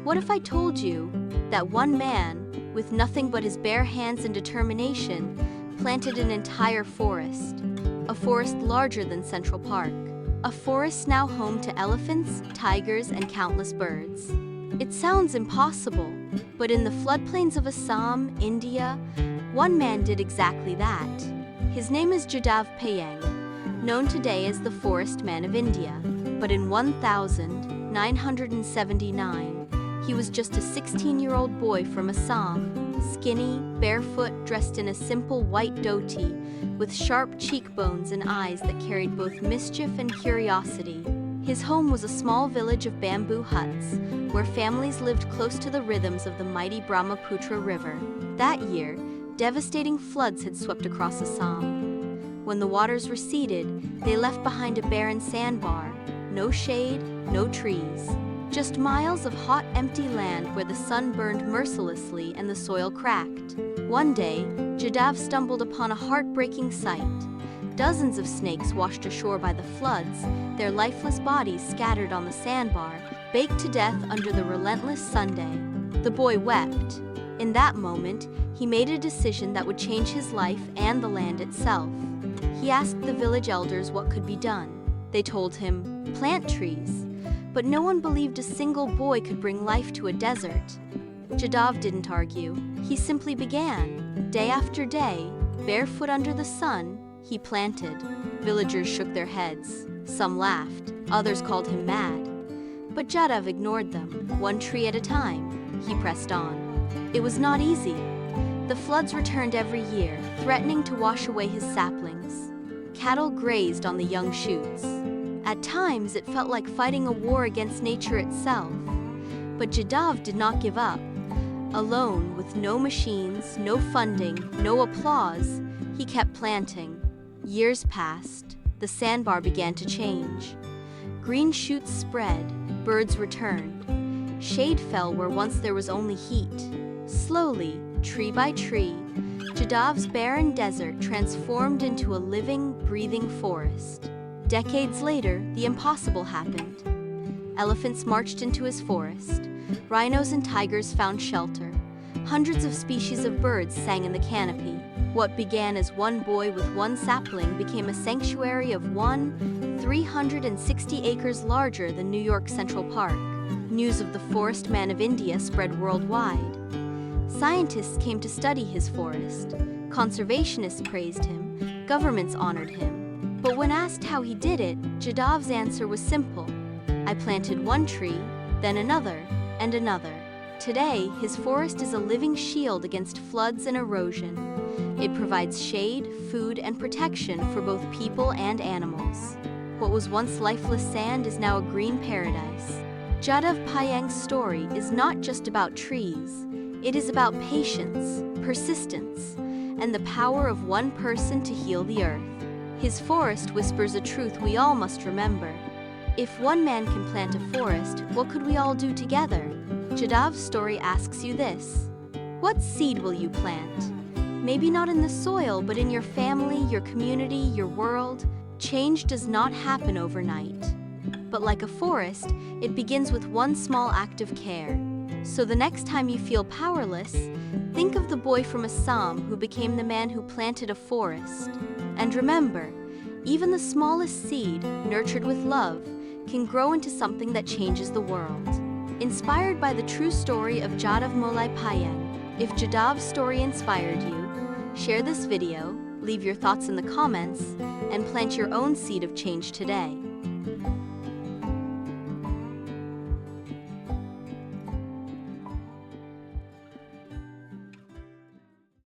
What if I told you that one man, with nothing but his bare hands and determination, planted an entire forest? A forest larger than Central Park. A forest now home to elephants, tigers, and countless birds. It sounds impossible, but in the floodplains of Assam, India, one man did exactly that. His name is Jadav Payeng, known today as the Forest Man of India. But in 1979, he was just a 16-year-old boy from Assam, skinny, barefoot, dressed in a simple white dhoti, with sharp cheekbones and eyes that carried both mischief and curiosity. His home was a small village of bamboo huts, where families lived close to the rhythms of the mighty Brahmaputra River. That year, devastating floods had swept across Assam. When the waters receded, they left behind a barren sandbar, no shade, no trees. Just miles of hot, empty land where the sun burned mercilessly and the soil cracked. One day, Jadav stumbled upon a heartbreaking sight. Dozens of snakes washed ashore by the floods, their lifeless bodies scattered on the sandbar, baked to death under the relentless Sunday. The boy wept. In that moment, he made a decision that would change his life and the land itself. He asked the village elders what could be done. They told him, "Plant trees." But no one believed a single boy could bring life to a desert. Jadav didn't argue. He simply began. Day after day, barefoot under the sun, he planted. Villagers shook their heads. Some laughed. Others called him mad. But Jadav ignored them. One tree at a time, he pressed on. It was not easy. The floods returned every year, threatening to wash away his saplings. Cattle grazed on the young shoots. At times, it felt like fighting a war against nature itself. But Jadav did not give up. Alone, with no machines, no funding, no applause, he kept planting. Years passed. The sandbar began to change. Green shoots spread. Birds returned. Shade fell where once there was only heat. Slowly, tree by tree, Jadav's barren desert transformed into a living, breathing forest. Decades later, the impossible happened. Elephants marched into his forest. Rhinos and tigers found shelter. Hundreds of species of birds sang in the canopy. What began as one boy with one sapling became a sanctuary of 360 acres larger than New York Central Park. News of the Forest Man of India spread worldwide. Scientists came to study his forest. Conservationists praised him. Governments honored him. But when asked how he did it, Jadav's answer was simple. I planted one tree, then another, and another. Today, his forest is a living shield against floods and erosion. It provides shade, food, and protection for both people and animals. What was once lifeless sand is now a green paradise. Jadav Payeng's story is not just about trees. It is about patience, persistence, and the power of one person to heal the earth. His forest whispers a truth we all must remember. If one man can plant a forest, what could we all do together? Jadav's story asks you this. What seed will you plant? Maybe not in the soil, but in your family, your community, your world. Change does not happen overnight. But like a forest, it begins with one small act of care. So the next time you feel powerless, think of the boy from Assam who became the man who planted a forest. And remember, even the smallest seed, nurtured with love, can grow into something that changes the world. Inspired by the true story of Jadav Molai Payeng, if Jadav's story inspired you, share this video, leave your thoughts in the comments, and plant your own seed of change today.